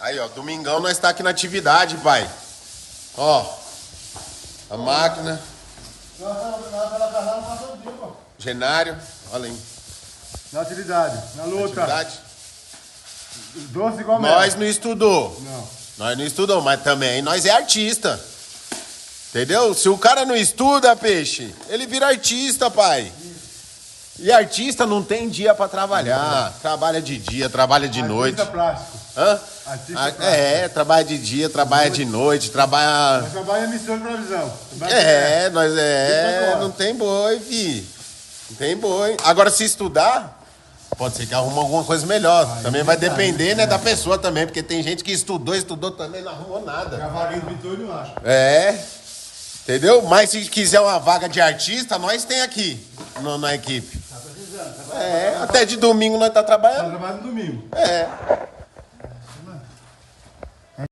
Aí, ó, domingão nós tá aqui na atividade, pai. Ó, a máquina. Genário, olha aí. Na atividade, na luta. Atividade. Doce igual Nós não estudou. Não. Nós não estudamos, mas também nós é artista. Entendeu? Se o cara não estuda, peixe, ele vira artista, pai. E artista não tem dia pra trabalhar. Trabalha de dia, trabalha de noite. Artista plástico. Hã? Artista plástico. Trabalha de dia, trabalha de noite, trabalha. Nós trabalhamos em emissão de televisão. Não tem boi, fi. Não tem boi. Agora, se estudar, pode ser que arruma alguma coisa melhor. Também vai depender, né, da pessoa também, porque tem gente que estudou também não arrumou nada. A vaga de pintor não acha. Entendeu? Mas se quiser uma vaga de artista, nós tem aqui na equipe. Tá precisando. Até de domingo nós tá Tá trabalhando. trabalhando no domingo.